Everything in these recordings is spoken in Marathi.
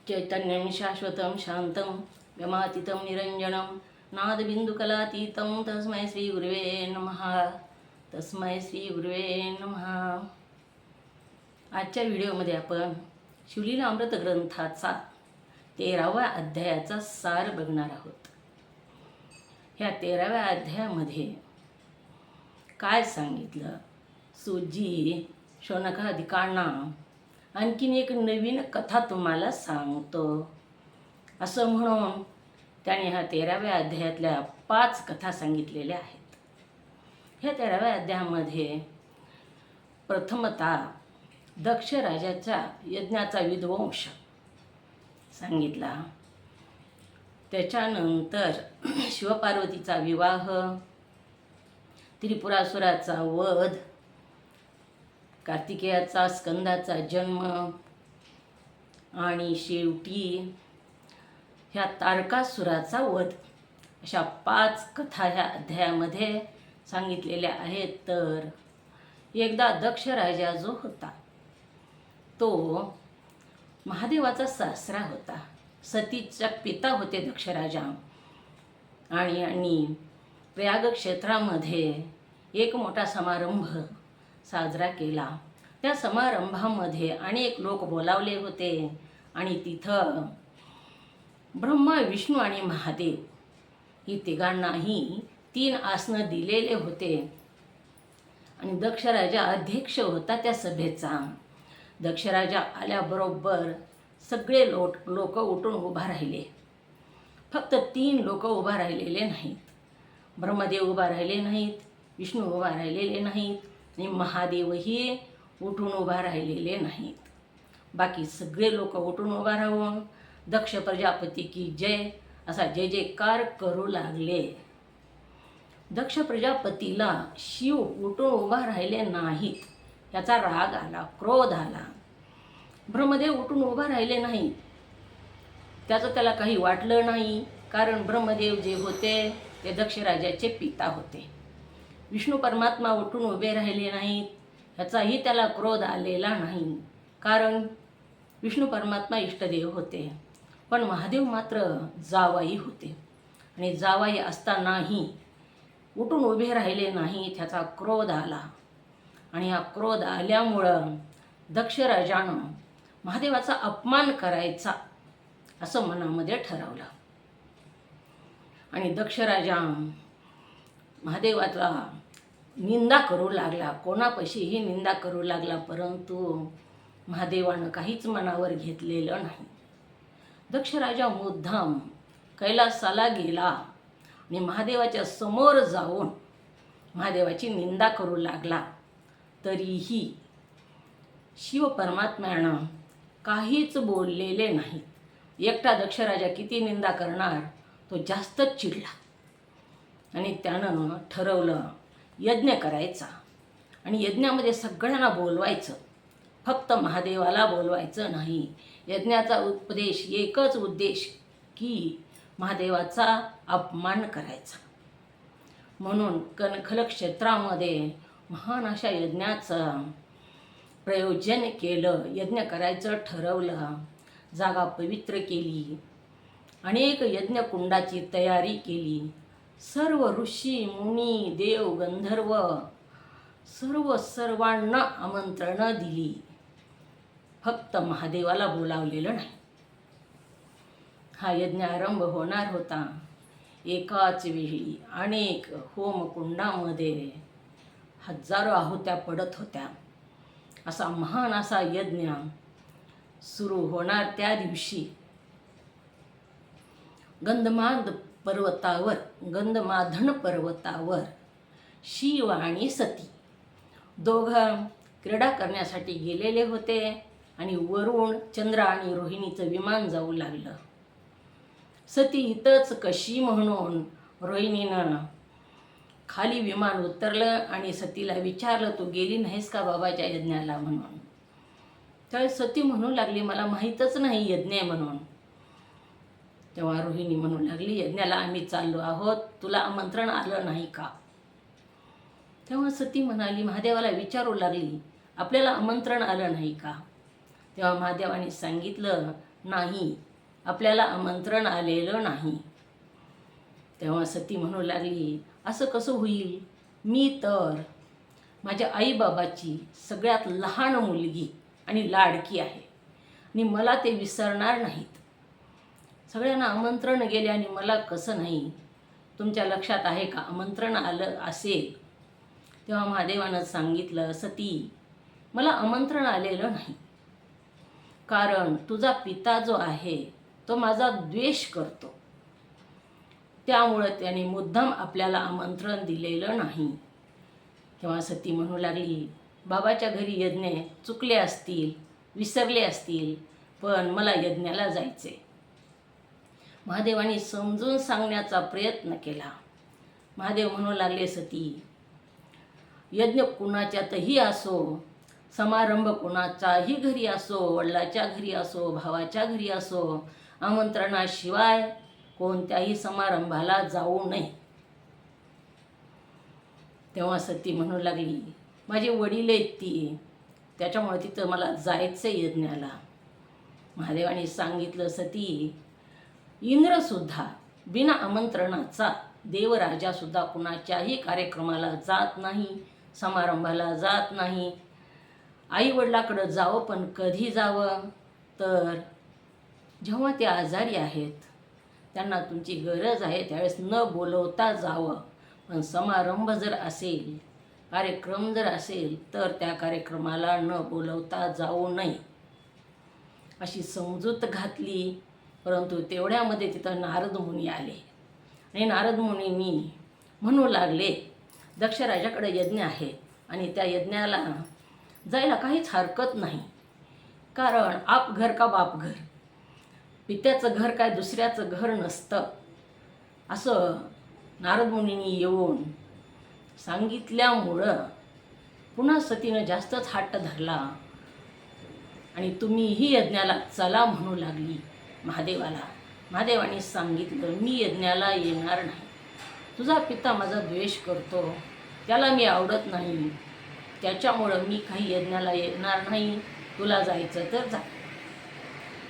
चैतन्यं शाश्वतं शान्तं व्यमातीतं निरञ्जनं नादबिन्दुकलातीतं तस्मै श्रीगुरुवे नमः. तस्मै श्रीगुरुवे नमः. आजच्या व्हिडिओमध्ये आपण शिवलीला अमृत ग्रंथाचा 13व्या अध्यायाचा सार बघणार आहोत. ह्या 13व्या अध्यायामध्ये काय सांगितलं, सुजी शौनकादिकांना आणखीन एक नवीन कथा तुम्हाला सांगतो असं म्हणून त्याने ह्या 13व्या अध्यायातल्या 5 कथा सांगितलेल्या आहेत. ह्या 13व्या अध्यायामध्ये प्रथमतः दक्ष राजाच्या यज्ञाचा विध्वंस सांगितला. त्याच्यानंतर शिवपार्वतीचा विवाह, त्रिपुरासुराचा वध, कार्तिकेयाचा स्कंदाचा जन्म आणि शेवटी ह्या तारकासुराचा वध, अशा 5 कथा ह्या अध्यायामध्ये सांगितलेल्या आहेत. तर एकदा दक्ष राजा जो होता तो महादेवाचा सासरा होता. सतीचा पिता होते दक्ष राजा आणि प्रयाग क्षेत्रामध्ये एक मोठा समारंभ साजरा केला. त्या समारंभामध्ये अनेक लोक बोलावले होते आणि तिथं ब्रह्मा, विष्णू आणि महादेव ही तिघांनाही 3 आसनं दिलेले होते आणि दक्षराजा अध्यक्ष होता त्या सभेचा. दक्षराजा आल्याबरोबर सगळे लोक उठून उभा राहिले. फक्त 3 लोक उभा राहिलेले नाहीत. ब्रह्मदेव उभा राहिले नाहीत, विष्णू उभा राहिलेले नाहीत आणि महादेवही उठून उभा राहिलेले नाहीत. बाकी सगळे लोक उठून उभा राहून दक्ष प्रजापती की जय असा जय जयकार करू लागले. दक्ष प्रजापतीला शिव उठून उभा राहिले नाहीत याचा राग आला, क्रोध आला. ब्रह्मदेव उठून उभा राहिले नाहीत त्याचं त्याला काही वाटलं नाही, कारण ब्रह्मदेव जे होते ते दक्षराजाचे पिता होते. विष्णू परमात्मा उठून उभे राहिले नाहीत ह्याचाही त्याला क्रोध आलेला नाही, कारण विष्णू परमात्मा इष्टदेव होते. पण महादेव मात्र जावाई होते आणि जावाई असतानाही उठून उभे राहिले नाहीत ह्याचा क्रोध आला. आणि हा क्रोध आल्यामुळं दक्षराजानं महादेवाचा अपमान करायचा असं मनामध्ये ठरवलं आणि दक्षराजा महादेवाचा निंदा करू लागला, कोणापाशीही निंदा करू लागला. परंतु महादेवानं काहीच मनावर घेतलेलं नाही. दक्षराजा मुद्दाम कैलासाला गेला आणि महादेवाच्या समोर जाऊन महादेवाची निंदा करू लागला. तरीही शिव परमात्म्यानं काहीच बोललेले नाही. एकटा दक्षराजा किती निंदा करणार, तो जास्तच चिडला आणि त्यानं ठरवलं यज्ञ करायचा आणि यज्ञामध्ये सगळ्यांना बोलवायचं, फक्त महादेवाला बोलवायचं नाही. यज्ञाचा एकच उद्देश की महादेवाचा अपमान करायचा. म्हणून कणखल क्षेत्रामध्ये महान अशा यज्ञाचं प्रयोजन केलं. यज्ञ करायचं ठरवलं, जागा पवित्र केली, अनेक यज्ञकुंडाची तयारी केली. सर्व ऋषी मुनी देव गंधर्व सर्वांना आमंत्रणं दिली, फक्त महादेवाला बोलावलेलं नाही. हा यज्ञ आरंभ होणार होता. एकाच वेळी अनेक होमकुंडामध्ये हजारो आहुत्या पडत होत्या. असा महान असा यज्ञ सुरू होणार त्या दिवशी गंधमाधन पर्वतावर शिव आणि सती दोघं क्रीडा करण्यासाठी गेलेले होते आणि वरून चंद्र आणि रोहिणीचं विमान जाऊ लागलं. सती इथंच कशी म्हणून रोहिणीनं खाली विमान उतरलं आणि सतीला विचारलं, तू गेली नाहीस का बाबाच्या यज्ञाला म्हणून. त्यावेळी सती म्हणू लागली, मला माहीतच नाही यज्ञ आहे म्हणून. तेव्हा रोहिणी म्हणू लागली, यज्ञाला आम्ही चाललो आहोत, तुला आमंत्रण आलं नाही का. तेव्हा सती म्हणाली, महादेवाला विचारू लागली, आपल्याला आमंत्रण आलं नाही का. तेव्हा महादेवाने सांगितलं, नाही, आपल्याला आमंत्रण आलेलं नाही. तेव्हा सती म्हणू लागली, असं कसं होईल? मी तर माझ्या आईबाबाची सगळ्यात लहान मुलगी आणि लाडकी आहे आणि मला ते विसरणार नाहीत. सगळ्यांना आमंत्रण गेले आणि मला कसं नाही? तुमच्या लक्षात आहे का आमंत्रण आलं असेल? तेव्हा महादेवानं सांगितलं, सती मला आमंत्रण आलेलं नाही, कारण तुझा पिता जो आहे तो माझा द्वेष करतो, त्यामुळं त्याने मुद्दाम आपल्याला आमंत्रण दिलेलं नाही. तेव्हा सती म्हणू लागली, बाबाच्या घरी यज्ञ चुकले असतील, विसरले असतील, पण मला यज्ञाला जायचे. महादेवाने समजून सांगण्याचा प्रयत्न केला. महादेव म्हणू लागले, सती यज्ञ कुणाच्यातही असो, समारंभ कुणाच्याही घरी असो, वडिलाच्या घरी असो, भावाच्या घरी असो, आमंत्रणाशिवाय कोणत्याही समारंभाला जाऊ नये. तेव्हा सती म्हणू लागली, माझे वडील आहेत ती, त्याच्यामुळे तिथं मला जायचं यज्ञाला. महादेवाने सांगितलं, सती इंद्रसुद्धा बिना आमंत्रणाचा, देवराजासुद्धा कुणाच्याही कार्यक्रमाला जात नाही, समारंभाला जात नाही. आईवडिलाकडं जावं, पण कधी जावं? तर जेव्हा ते आजारी आहेत, त्यांना तुमची गरज आहे त्यावेळेस न बोलवता जावं. पण समारंभ जर असेल, कार्यक्रम जर असेल, तर त्या कार्यक्रमाला न बोलवता जाऊ नये, अशी समजूत घातली. परंतु तेवढ्यामध्ये तिथं नारद मुनी आले आणि नारद मुनींनी म्हणू लागले, दक्षराजाकडे यज्ञ आहे आणि त्या यज्ञाला जायला काहीच हरकत नाही, कारण आप घर का बाप घर, पित्याचं घर काय दुसऱ्याचं घर नसतं, असं नारद मुनींनी येऊन सांगितल्यामुळं पुन्हा सतीनं जास्तच हट्ट धरला आणि तुम्हीही यज्ञाला चला म्हणू लागली महादेवाला. महादेवाने सांगितलं, मी यज्ञाला येणार नाही, तुझा पिता माझा द्वेष करतो, त्याला मी आवडत नाही, त्याच्यामुळं मी काही यज्ञाला येणार नाही, तुला जायचं तर जा.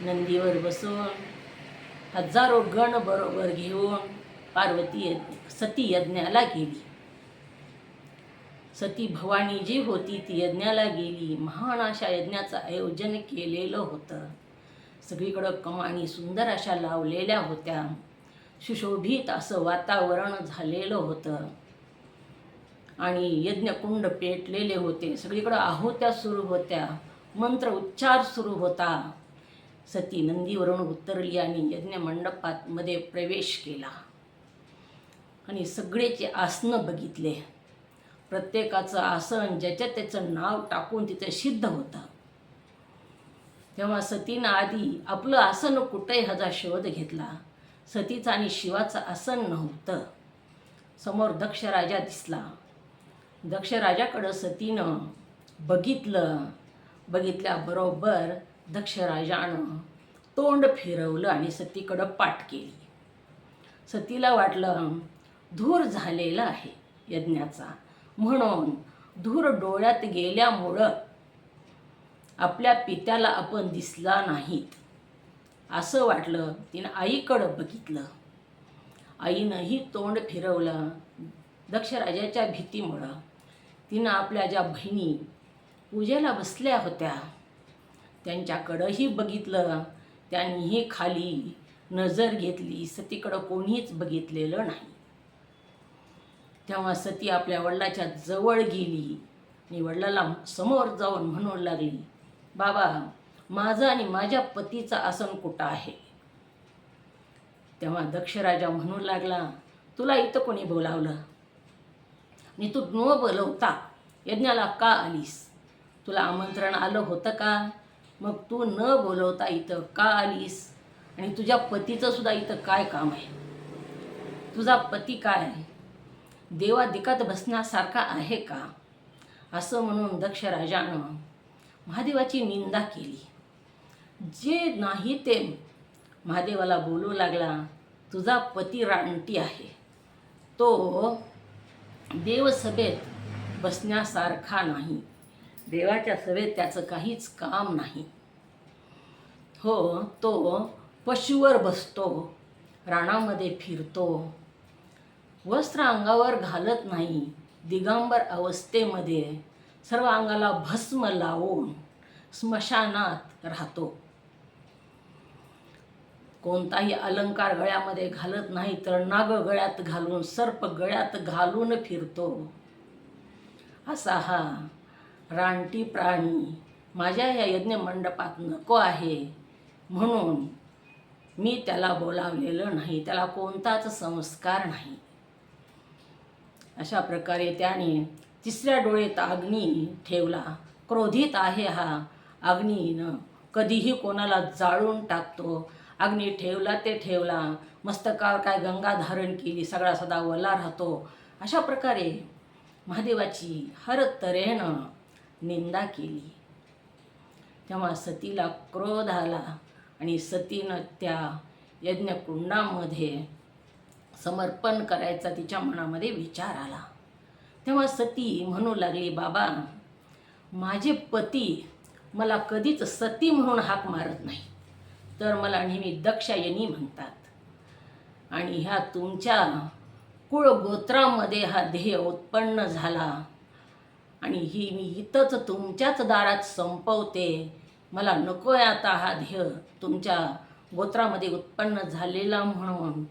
नंदीवर बसून हजारो गण बरोबर घेऊन पार्वती सती यज्ञाला गेली. सती भवानी जी होती ती यज्ञाला गेली. महान अशा यज्ञाचं आयोजन केलेलं होतं. सगळीकडं कमानी सुंदर अशा लावलेल्या होत्या. सुशोभित असं वातावरण झालेलं होतं आणि यज्ञकुंड पेटलेले होते. सगळीकडं आहुत्या सुरू होत्या, मंत्र उच्चार सुरू होता. सती नंदीवरून उतरली आणि यज्ञमंडपामध्ये प्रवेश केला आणि सगळेचे आसनं बघितले. प्रत्येकाचं आसन ज्याच्यात त्याचं नाव टाकून तिथे सिद्ध होतं. तेव्हा सतीनं आधी आपलं आसन कुठे ह्याचा शोध घेतला. सतीचं आणि शिवाचं आसन नव्हतं. समोर दक्षराजा दिसला. दक्षराजाकडं सतीनं बघितलं. बघितल्याबरोबर दक्षराजानं तोंड फिरवलं आणि सतीकडं पाठ केली. सतीला वाटलं धूर झालेला आहे यज्ञाचा, म्हणून धूर डोळ्यात गेल्यामुळं आपल्या पित्याला आपण दिसला नाहीत असं वाटलं. तिनं आईकडं बघितलं. आईनंही तोंड फिरवलं. दक्षराजाच्या भीतीमुळं तिनं आपल्या ज्या बहिणी पूजेला बसल्या होत्या त्यांच्याकडंही बघितलं. त्यांनीही खाली नजर घेतली. सतीकडं कोणीच बघितलेलं नाही. तेव्हा सती आपल्या वडिलाच्या जवळ गेली आणि वडिलाला समोर जाऊन म्हणू लागली, बाबा माझं आणि माझ्या पतीचं आसन कुठं आहे? तेव्हा दक्षराजा म्हणू लागला, तुला इथं कोणी बोलावलं आणि तू न बोलवता यज्ञाला का आलीस? तुला आमंत्रण आलं होतं का? मग तू न बोलवता इथं का आलीस? आणि तुझ्या पतीचं सुद्धा इथं काय काम आहे? तुझा पती काय देवादिकात बसण्यासारखा आहे का? असं म्हणून दक्षराजानं महादेवाची निंदा केली. जे नाही ते महादेवाला बोलू लागला, तुझा पती रानटी आहे, तो देवसभेत बसण्यासारखा नाही, देवाच्या सभेत त्याचं काहीच काम नाही. हो, तो पशुवर बसतो, रानामध्ये फिरतो, वस्त्र अंगावर घालत नाही, दिगंबर अवस्थेमध्ये सर्व अंगाला भस्म लावून स्मशानात राहतो. कोणताही अलंकार गळ्यामध्ये घालत नाही, तर नाग गळ्यात घालून, सर्प गळ्यात घालून फिरतो. असा हा रानटी प्राणी माझ्या या यज्ञ मंडपात नको आहे, म्हणून मी त्याला बोलावलेलं नाही, त्याला कोणताच संस्कार नाही. अशा प्रकारे त्याने तिसऱ्या डोळ्यात अग्नी ठेवला. क्रोधित आहे हा, अग्नीनं कधीही कोणाला जाळून टाकतो. अग्नी ठेवला ते ठेवला, मस्तकावर काय गंगा धारण केली, सगळा सदा ओला राहतो. अशा प्रकारे महादेवाची हर तऱ्हेनं निंदा केली. तेव्हा सतीला क्रोध आला आणि सतीनं त्या यज्ञकुंडामध्ये समर्पण करायचा तिच्या मनामध्ये विचार आला. तेव्हा सती म्हणू लागली, बाबा, माझे पती मला कधीच सती म्हणून हाक मारत नाही, तर मला नेहमी दक्षायनी म्हणतात. आणि ह्या तुमच्या कुळगोत्रामध्ये हा ध्येय उत्पन्न झाला आणि ही मी इथंच तुमच्याच दारात संपवते. मला नको आहे आता हा ध्येय तुमच्या गोत्रामध्ये उत्पन्न झालेला. म्हणून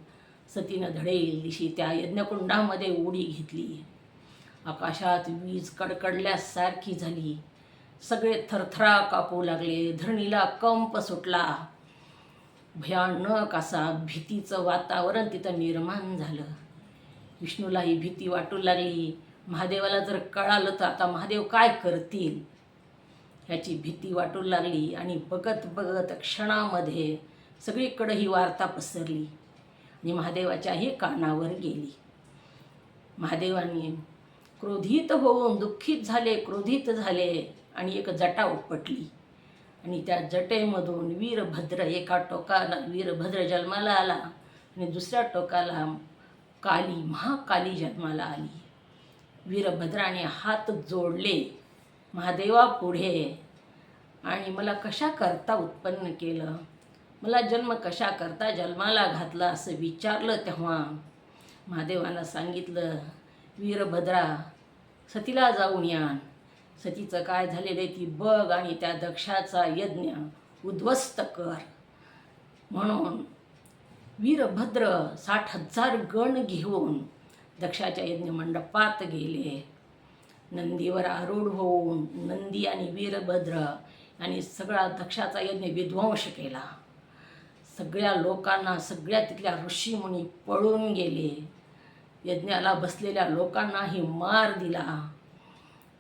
सतीनं धडेल दिशी त्या यज्ञकुंडामध्ये उडी घेतली. आकाशात वीज कडकडल्यासारखी झाली, सगळे थरथरा कापू लागले, धरणीला कंप सुटला. भयानक असा भीतीचं वातावरण तिथं निर्माण झालं. विष्णूलाही भीती वाटू लागली. महादेवाला जर कळालं तर आता महादेव काय करतील ह्याची भीती वाटू लागली. आणि बघत बघत क्षणामध्ये सगळीकडे ही वार्ता पसरली आणि महादेवाच्याही कानावर गेली. महादेवाने क्रोधित होऊन दुःखित झाले, क्रोधित झाले आणि एक जटा उपटली. आणि त्या जटेमधून वीरभद्र, एका टोकाला वीरभद्र जन्माला आला आणि दुसऱ्या टोकाला काली, महाकाली जन्माला आली. वीरभद्राने हात जोडले महादेवापुढे आणि मला कशा करता उत्पन्न केलं, मला जन्म कशा करता जन्माला घातला असं विचारलं. तेव्हा महादेवानं सांगितलं, वीरभद्रा, सतीला जाऊन या, सतीचं काय झालेलं आहे ती बघ आणि त्या दक्षाचा यज्ञ उद्ध्वस्त कर. म्हणून वीरभद्र 60,000 गण घेऊन दक्षाच्या यज्ञ मंडपात गेले. नंदीवर आरूढ होऊन नंदी आणि वीरभद्र यांनी सगळा दक्षाचा यज्ञ विध्वंस केला. सगळ्या लोकांना, सगळ्या तिथल्या ऋषीमुनी पळून गेले. यज्ञाला बसलेल्या लोकांनाही मार दिला.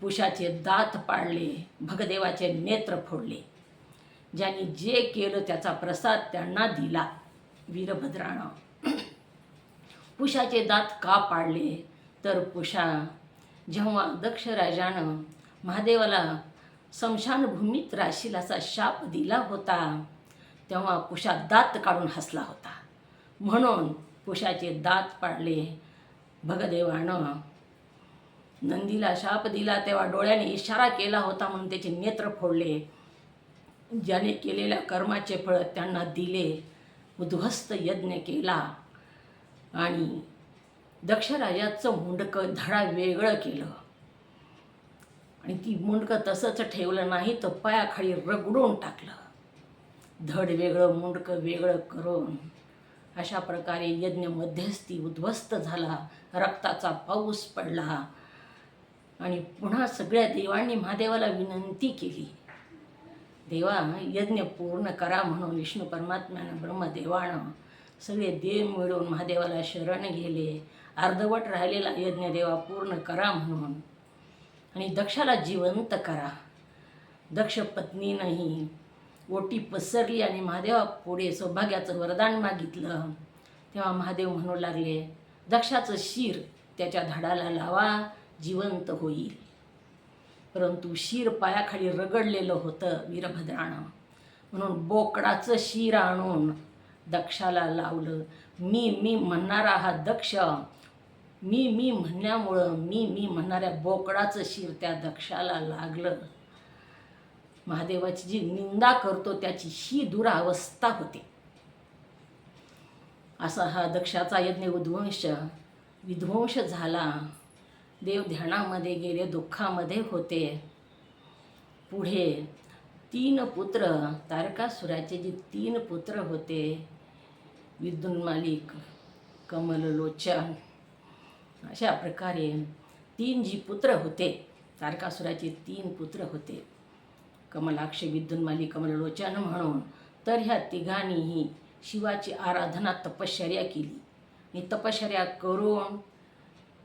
पुषाचे दात पाडले, भगदेवाचे नेत्र फोडले. ज्यांनी जे केलं त्याचा प्रसाद त्यांना दिला वीरभद्रानं. पुषाचे दात का पाडले तर पुषा जेव्हा दक्ष राजानं महादेवाला स्मशानभूमीत राशील असा शाप दिला होता, तेव्हा पुषा दात काढून हसला होता. म्हणून पुषाचे दात पाडले. भगदेवानं नंदीला शाप दिला तेव्हा डोळ्याने इशारा केला होता म्हणून त्याचे नेत्र फोडले. ज्याने केलेल्या कर्माचे फळ त्यांना दिले. उद्ध्वस्त यज्ञ केला आणि दक्षराजाचं मुंडकं धडा वेगळं केलं आणि ती मुंडकं तसंच ठेवलं नाही तर पायाखाली रगडून टाकलं. धड वेगळं, मुंडकं वेगळं करून अशा प्रकारे यज्ञ मध्यस्थी उद्ध्वस्त झाला. रक्ताचा पाऊस पडला आणि पुन्हा सगळ्या देवांनी महादेवाला विनंती केली, देवा यज्ञ पूर्ण करा. म्हणून विष्णू परमात्म्यानं, ब्रह्मदेवानं सगळे देव मिळून महादेवाला शरण गेले. अर्धवट राहिलेला यज्ञ देवा पूर्ण करा म्हणून आणि दक्षाला जिवंत करा. दक्ष पत्नीनंही ओटी पसरली आणि महादेवापुढे सौभाग्याचं वरदान मागितलं. तेव्हा महादेव म्हणू लागले, दक्षाचं शिर त्याच्या धडाला लावा, जिवंत होईल. परंतु शिर पायाखाली रगडलेलं होतं वीरभद्रानं, म्हणून बोकडाचं शिर आणून दक्षाला लावलं. मी म्हणणारा हा दक्ष, मी म्हणण्यामुळं मी म्हणणाऱ्या बोकडाचं शिर त्या दक्षाला लागलं महादेवाची जी निंदा करतो त्याची ही दुरावस्था होते. असा हा दक्षाचा यज्ञ विध्वंस झाला. देव ध्यानामध्ये गेले, दुःखामध्ये होते. पुढे 3 पुत्र, तारकासुराचे जे 3 पुत्र होते, विद्युन्मालिक, कमललोचन, अशा प्रकारे 3 जी पुत्र होते, तारकासुराचे 3 पुत्र होते, कमलाक्ष, विद्युन्मालिक, कमललोचन म्हणून. तर ह्या तिघांनीही शिवाची आराधना, तपश्चर्या केली आणि तपश्चर्या करून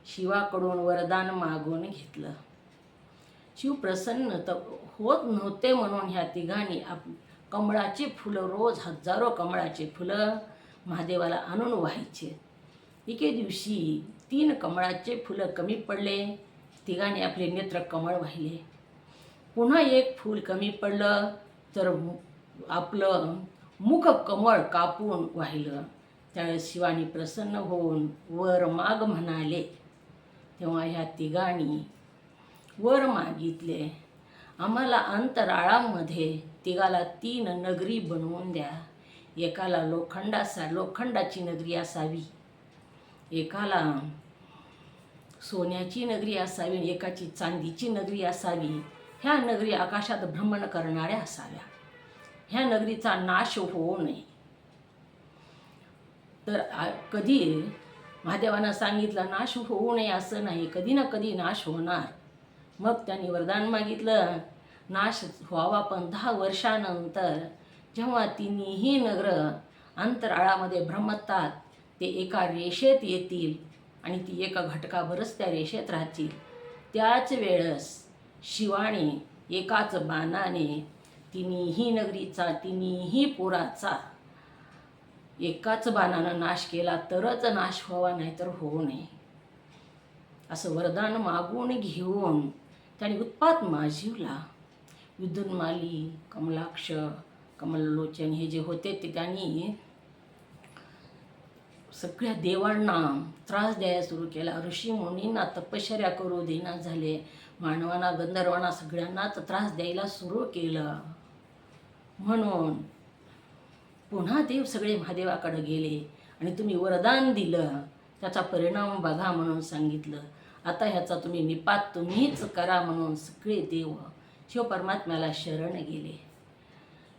शिवाकडून वरदान मागून घेतलं. शिव प्रसन्न होत नव्हते म्हणून ह्या तिघांनी कमळाची फुलं, रोज हजारो कमळाचे फुलं महादेवाला आणून व्हायचे. एके दिवशी 3 कमळाचे फुलं कमी पडले. तिघांनी आपले नेत्र कमळ वाहिले. पुन्हा 1 फूल कमी पडलं तर आपलं मुख कमळ कापून वाहिलं. त्यावेळेस शिवानी प्रसन्न होऊन वर माग म्हणाले. तेव्हा ह्या तिघांनी वर मागितले, आम्हाला अंतराळामध्ये तिघाला 3 नगरी बनवून द्या. एकाला लोखंडाची नगरी असावी, एकाला सोन्याची नगरी असावी, एकाची चांदीची नगरी असावी. ह्या नगरी आकाशात भ्रमण करणाऱ्या असाव्या. ह्या नगरीचा नाश होऊ नये. तर कधी महादेवानं सांगितलं नाश होऊ नये असं नाही, कधी ना कधी नाश होणार. मग त्यांनी वरदान मागितलं नाश व्हावा, पण 10 वर्षानंतर जेव्हा तिन्ही नगरं अंतराळामध्ये भ्रमतात ते एका रेषेत येतील आणि ती एका घटकाभरच त्या रेषेत राहतील. त्याच वेळेस शिवाने एकाच बाणाने तिन्ही नगरीचा, तिन्ही पुराचा एकाच बाणानं नाश केला तरच नाश व्हावा, नाहीतर होऊ नये. असं वरदान मागून घेऊन त्याने उत्पात माजिवला. विद्युन्माली, कमलाक्ष, कमललोचन हे जे होते ते त्यांनी सगळ्या देवांना त्रास द्यायला सुरू केला. ऋषी मुनींना तपश्चर्या करू देना झाले. मानवांना, गंधर्वांना, सगळ्यांनाच त्रास द्यायला सुरू केलं. म्हणून पुन्हा देव सगळे महादेवाकडे गेले आणि तुम्ही वरदान दिलं त्याचा परिणाम बघा म्हणून सांगितलं. आता ह्याचा तुम्ही निपात तुम्हीच करा म्हणून सगळे देव शिवपरमात्म्याला शरण गेले.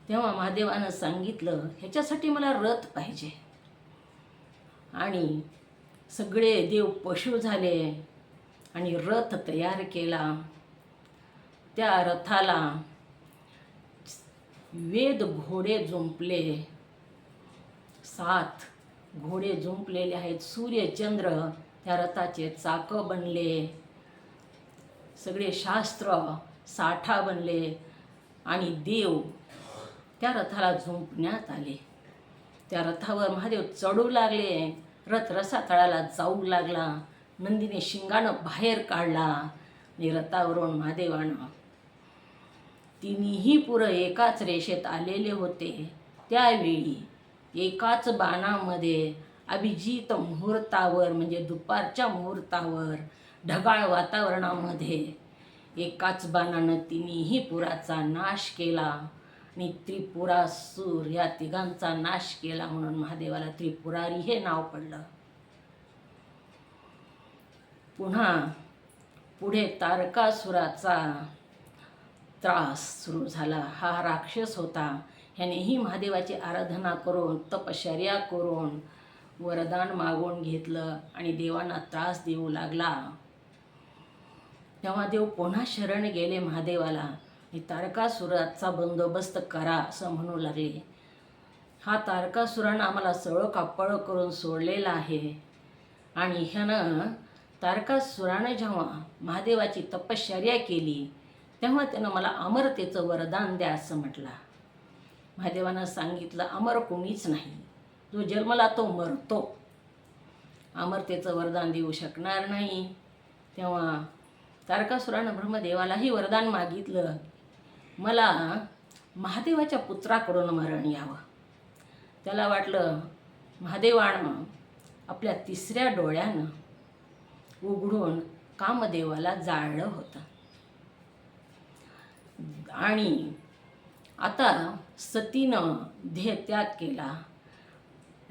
तेव्हा महादेवानं सांगितलं ह्याच्यासाठी मला रथ पाहिजे. आणि सगळे देव पशु झाले आणि रथ तयार केला. त्या रथाला वेद घोडे जुंपले, 7 घोडे जुंपलेले आहेत. सूर्य चंद्र त्या रथाचे चाकं बनले. सगळे शास्त्र साठा बनले आणि देव त्या रथाला झुंपण्यात आले. त्या रथावर महादेव चढू लागले. रथ रसातळाला जाऊ लागला. नंदीने शिंगानं बाहेर काढला आणि रथावरून महादेवानं तिन्ही पुरं एकाच रेषेत आलेले होते. त्यावेळी एकाच बाणामध्ये अभिजित मुहूर्तावर म्हणजे दुपारच्या मुहूर्तावर ढगाळ वातावरणामध्ये एकाच बाणानं तिन्ही पुराचा नाश केला आणि त्रिपुरासूर या तिघांचा नाश केला. म्हणून महादेवाला त्रिपुरारी हे नाव पडलं. पुढे तारकासुराचा त्रास सुरू झाला. हा राक्षस होता. ह्यानेही महादेवाची आराधना करून तपश्चर्या करून वरदान मागून घेतलं आणि देवांना त्रास देऊ लागला. तेव्हा देव पुन्हा शरण गेले महादेवाला आणि तारकासुराचा बंदोबस्त करा असं म्हणू लागले. हा तारकासुरानं आम्हाला सळं कापळ करून सोडलेला आहे. आणि ह्यानं तारकासुरानं जेव्हा महादेवाची तपश्चर्या केली तेव्हा त्यानं मला अमरतेचं वरदान द्या असं म्हटलं. महादेवानं सांगितलं अमर कोणीच नाही, जो जन्मला तो मरतो, अमरतेचं वरदान देऊ शकणार नाही. तेव्हा तारकासुरानं ब्रह्मदेवालाही वरदान मागितलं, मला महादेवाच्या पुत्राकडून मरण यावं. त्याला वाटलं महादेवानं आपल्या 3ऱ्या डोळ्यानं उघडून कामदेवाला जाळलं होतं आणि आता सतीनं देह त्याग केला.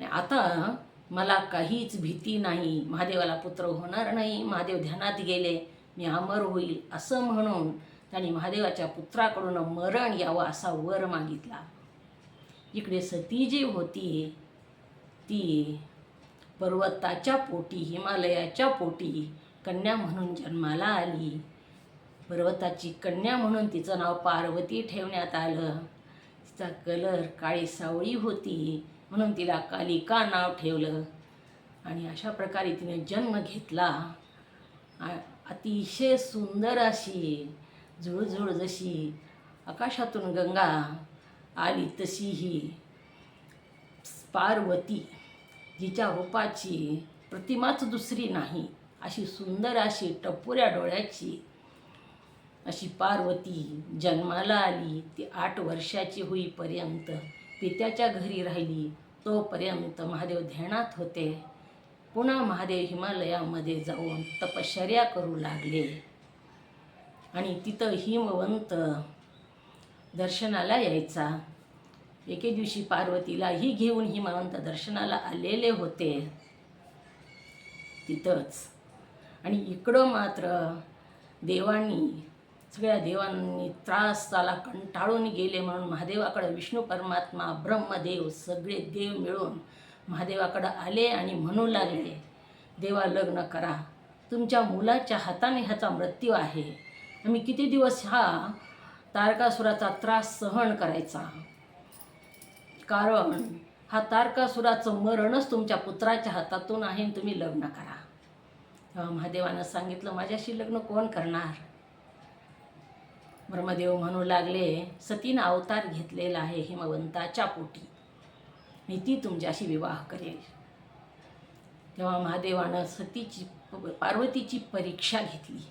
आता मला काहीच भीती नाही, महादेवाला पुत्र होणार नाही, महादेव ध्यानात गेले, मी अमर होईल असं म्हणून त्यांनी महादेवाच्या पुत्राकडून मरण यावं असा वर मागितला. इकडे सती जी होती ती पर्वताच्या पोटी, हिमालयाच्या पोटी कन्या म्हणून जन्माला आली. पर्वताची कन्या म्हणून तिचं नाव पार्वती ठेवण्यात आलं. तिचा कलर काळी सावळी होती म्हणून तिला कालिका नाव ठेवलं. आणि अशा प्रकारे तिने जन्म घेतला. अतिशय सुंदर अशी झुळझुळ जशी आकाशातून गंगा आली तशी ही पार्वती, जिच्या रूपाची प्रतिमाच दुसरी नाही, अशी सुंदर अशी टपोऱ्या डोळ्याची अशी पार्वती जन्माला आली. ती 8 वर्षाची होईपर्यंत पित्याच्या घरी राहिली. तोपर्यंत महादेव ध्यानात होते. पुन्हा महादेव हिमालयामध्ये जाऊन तपश्चर्या करू लागले. आणि तिथं हिमवंत दर्शनाला यायचा. एके दिवशी पार्वतीलाही घेऊन हिमवंत दर्शनाला आलेले होते तिथंच. आणि इकडं मात्र सगळ्या देवांनी त्रासाला कंटाळून गेले म्हणून महादेवाकडे विष्णू परमात्मा, ब्रह्मदेव सगळे देव मिळून महादेवाकडे आले आणि म्हणू लागले, देवा लग्न करा, तुमच्या मुलाच्या हाताने ह्याचा मृत्यू आहे. आम्ही किती दिवस हा तारकासुराचा त्रास सहन करायचा, कारण हा तारकासुराचं मरणच तुमच्या पुत्राच्या हातातून आहे, तुम्ही लग्न करा. तेव्हा महादेवानं सांगितलं, माझ्याशी लग्न कोण करणार? ब्रह्मदेव म्हणू लागले, सतीनं अवतार घेतलेला आहे हिमवंताच्या पोटी, मी ती तुमच्याशी विवाह करेल. तेव्हा महादेवानं पार्वतीची परीक्षा घेतली.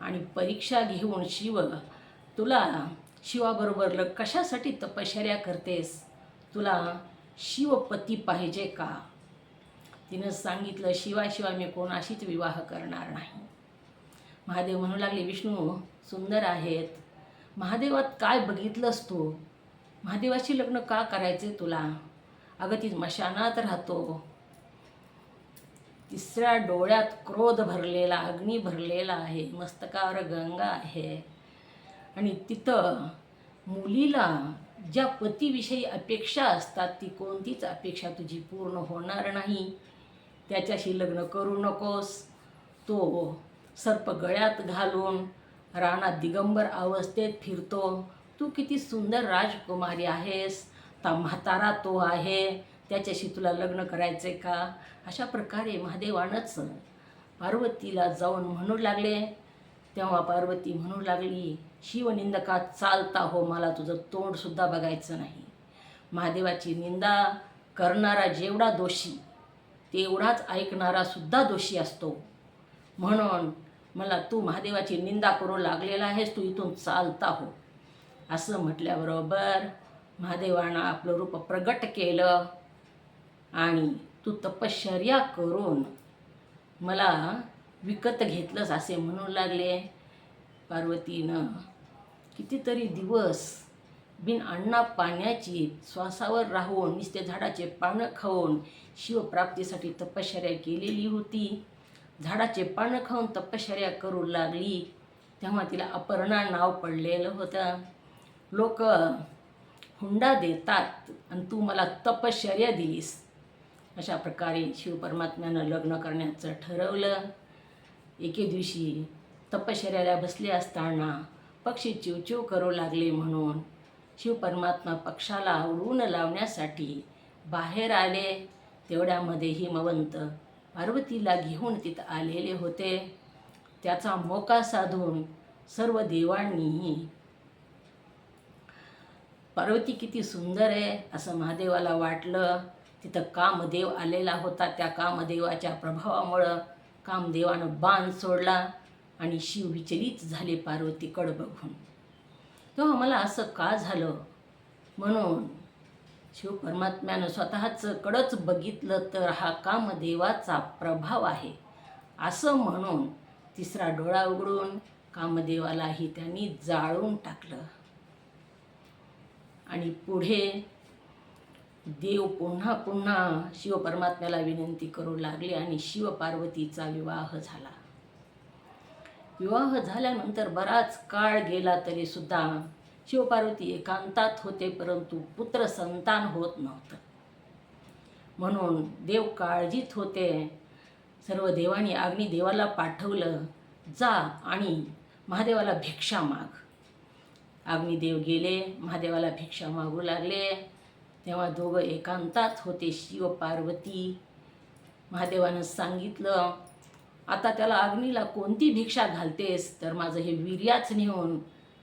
आणि परीक्षा घेऊन शिवाबरोबर कशासाठी तपश्चर्या करतेस? तुला शिवपती पाहिजे का? तिनं सांगितलं, शिवाशिवाय मी कोणाशीच विवाह करणार नाही. महादेव म्हणू लागले, विष्णू सुंदर आहेत, महादेवात काय बघितलंस तू? महादेवाशी लग्न का करायचे तुला? अगं ती मशानात राहतो, तिसऱ्या डोळ्यात क्रोध भरलेला, अग्नी भरलेला आहे, मस्तकावर गंगा आहे. आणि तिथं मुलीला ज्या पतीविषयी अपेक्षा असतात ती कोणतीच अपेक्षा तुझी पूर्ण होणार नाही. त्याच्याशी लग्न करू नकोस. तो सर्प गळ्यात घालून रानात दिगंबर अवस्थेत फिरतो. तू किती सुंदर राजकुमारी आहेस, म्हातारा तो आहे, त्याच्याशी तुला लग्न करायचे का? अशा प्रकारे महादेवानंच पार्वतीला जाऊन म्हणू लागले. तेव्हा पार्वती म्हणू लागली, शिवनिंदका चालता हो, मला तुझं तोंडसुद्धा बघायचं नाही. महादेवाची निंदा करणारा जेवढा दोषी तेवढाच ऐकणारा सुद्धा दोषी असतो. म्हणून मला तू महादेवाची निंदा करू लागलेला आहेस, तू इथून चालता हो. असं म्हटल्याबरोबर महादेवानं आपलं रूप प्रगट केलं आणि तू तपश्चर्या करून मला विकत घेतलंस असे म्हणू लागले. पार्वतीनं कितीतरी दिवस बिन अन्ना पाण्याची श्वासावर राहून नुसते झाडाचे पानं खाऊन शिवप्राप्तीसाठी तपश्चर्या केलेली होती. झाडाचे पानं खाऊन तपश्चर्या करू लागली तेव्हा तिला अपर्णा नाव पडलेलं होतं. लोक हुंडा देतात आणि तू मला तपश्चर्या दिलीस. अशा प्रकारे शिवपरमात्म्यानं लग्न करण्याचं ठरवलं. एके दिवशी तपश्चर्याला बसले असताना पक्षी चिवचिव करू लागले म्हणून शिवपरमात्मा पक्षाला उडवून लावण्यासाठी बाहेर आले. तेवढ्यामध्ये हिमवंत पार्वतीला घेऊन तिथं आलेले होते. त्याचा मोका साधून सर्व देवांनी पार्वती किती सुंदर आहे असं महादेवाला वाटलं. तिथं कामदेव आलेला होता. त्या कामदेवाच्या प्रभावामुळं कामदेवानं बाण सोडला आणि शिव विचलित झाले पार्वतीकडं बघून. तेव्हा मला असं का झालं म्हणून शिवपरमात्म्यानं स्वतःचं कडंच बघितलं तर हा कामदेवाचा प्रभाव आहे असं म्हणून तिसरा डोळा उघडून कामदेवालाही त्यांनी जाळून टाकलं. आणि पुढे देव पुन्हा पुन्हा शिवपरमात्म्याला विनंती करू लागले आणि शिवपार्वतीचा विवाह झाला. विवाह झाल्यानंतर बराच काळ गेला तरी सुद्धा शिवपार्वती एकांतात होते, परंतु पुत्र संतान होत नव्हतं. म्हणून देव काळजीत होते. सर्व देवांनी अग्निदेवाला पाठवलं, जा आणि महादेवाला भिक्षा माग. अग्निदेव गेले, महादेवाला भिक्षा मागू लागले. तेव्हा दोघं एकांतात होते, शिव पार्वती. महादेवानं सांगितलं, आता त्याला अग्नीला कोणती भिक्षा घालतेस, तर माझं हे वीर्याच नेऊन,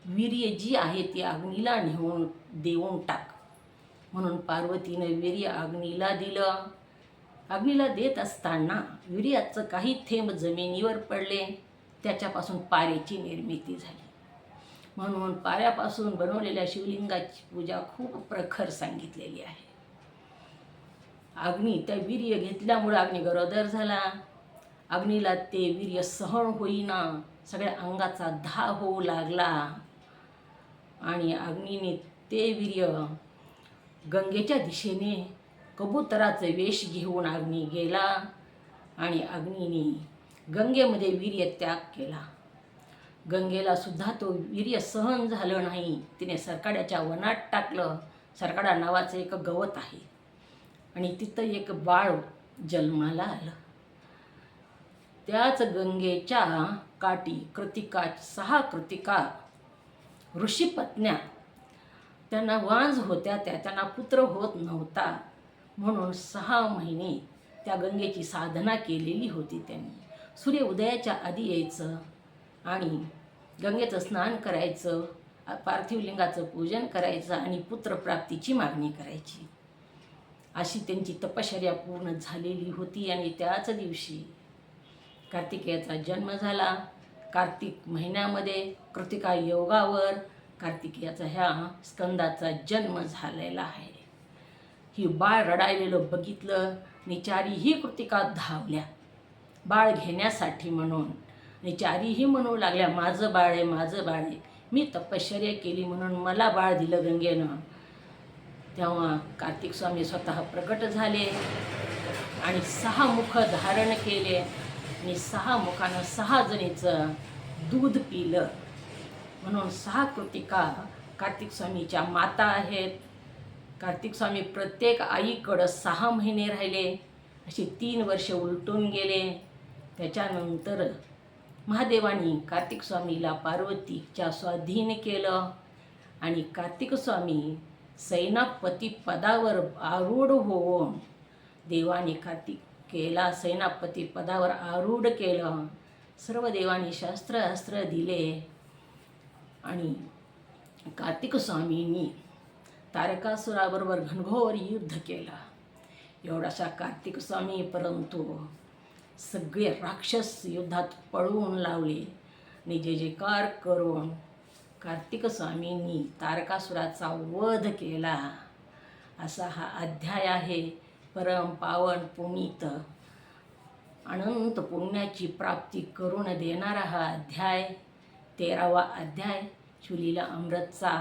वीर्य जी आहे ती अग्नीला नेऊन देऊन टाक. म्हणून पार्वतीनं वीर्य अग्नीला दिलं. अग्नीला देत असताना वीर्याचं काही थेंब जमिनीवर पडले, त्याच्यापासून पारेची निर्मिती झाली. म्हणून पाऱ्यापासून बनवलेल्या शिवलिंगाची पूजा खूप प्रखर सांगितलेली आहे. अग्नी त्या वीर्य घेतल्यामुळे अग्नी गरोदर झाला. अग्नीला ते वीर्य सहन होईना, सगळ्या अंगाचा धा होऊ लागला आणि अग्नीने ते वीर्य गंगेच्या दिशेने कबुतराचे वेश घेऊन अग्नी गेला आणि अग्नीने गंगेमध्ये वीर्य त्याग केला. गंगेला सुद्धा तो वीर्य सहन झालं नाही. तिने सरकाड्याच्या वनात टाकलं. सरकाडा नावाचं एक गवत आहे आणि तिथं एक बाळ जन्माला आलं. त्याच गंगेच्या काठी कृतिका, 6 कृतिका ऋषीपत्न्या, त्यांना वांज होत्या, त्यांना पुत्र होत नव्हता. म्हणून 6 महिने त्या गंगेची साधना केलेली होती त्यांनी. सूर्य उदयाच्या आधी यायचं आणि गंगेचं स्नान करायचं, पार्थिव लिंगाचं पूजन करायचं आणि पुत्रप्राप्तीची मागणी करायची. अशी त्यांची तपश्चर्या पूर्ण झालेली होती. आणि त्याच दिवशी कार्तिकेयाचा जन्म झाला. कार्तिक महिन्यामध्ये कृतिका योगावर कार्तिकेयाचा ह्या स्कंदाचा जन्म झालेला आहे. ही बाळ रडायलेलं बघितलं आणि 4ही कृतिका धावल्या बाळ घेण्यासाठी म्हणून. आणि 4ही म्हणू लागल्या, माझं बाळ आहे, माझं बाळ आहे, मी तपश्चर्या केली म्हणून मला बाळ दिलं गंगेनं. तेव्हा कार्तिक स्वामी स्वतः प्रकट झाले आणि 6 मुख धारण केले आणि 6 मुखानं 6 जणीचं दूध पिलं. म्हणून 6 कृतिका कार्तिक स्वामीच्या माता आहेत. कार्तिक स्वामी प्रत्येक आईकडं 6 महिने राहिले. अशी 3 वर्ष उलटून गेले. त्याच्यानंतर महादेवानी कार्तिक स्वामीला पार्वतीच्या स्वाधीन केलं आणि कार्तिक स्वामी सेनापती पदावर आरूढ होऊन देवाने कार्तिकेयाला सेनापती पदावर आरूढ केलं. सर्व देवांनी शस्त्र दिले आणि कार्तिक स्वामींनी तारकासुराबरोबर घनघोर युद्ध केला. एवढासा कार्तिक स्वामी, परंतु सगळे राक्षस युद्धात पळवून लावले आणि जे जयकार करून कार्तिक स्वामींनी तारकासुराचा वध केला. असा हा अध्याय आहे. परम पावन पुनीत अनंत पुण्याची प्राप्ती करून देणारा हा अध्याय, 13वा अध्याय, शिवलीला अमृतचा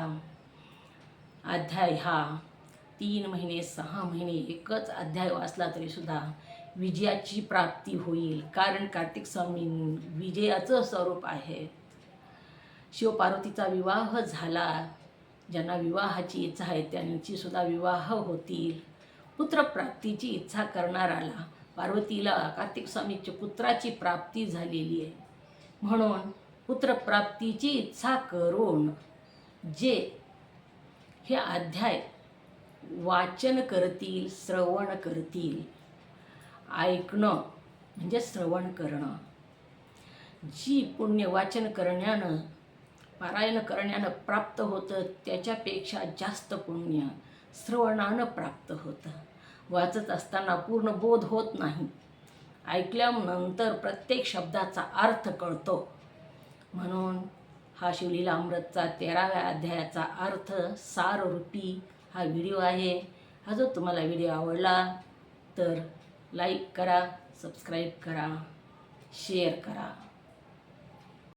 अध्याय. हा 3 महिने 6 महिने एकच अध्याय वाचला तरी सुद्धा विजयाची प्राप्ती होईल. कारण कार्तिक स्वामी विजयाचं स्वरूप आहे. शिवपार्वतीचा विवाह झाला. ज्यांना विवाहाची इच्छा आहे त्यांची सुद्धा विवाह होतील. पुत्रप्राप्तीची इच्छा करणाऱ्याला पार्वतीला कार्तिक स्वामीच्या पुत्राची प्राप्ती झालेली आहे. म्हणून पुत्रप्राप्तीची इच्छा करून जे हे अध्याय वाचन करतील, श्रवण करतील, ऐकणं म्हणजे श्रवण करणं, जी पुण्य वाचन करण्यानं, पारायण करण्यानं प्राप्त होतं त्याच्यापेक्षा जास्त पुण्य श्रवणानं प्राप्त होतं. वाचत असताना पूर्ण बोध होत नाही, ऐकल्यानंतर प्रत्येक शब्दाचा अर्थ कळतो. म्हणून हा शिवलीला अमृतचा 13व्या अध्यायाचा अर्थ साररूपी हा व्हिडिओ आहे. हा जो तुम्हाला व्हिडिओ आवडला तर लाईक करा, सबस्क्राईब करा, शेअर करा.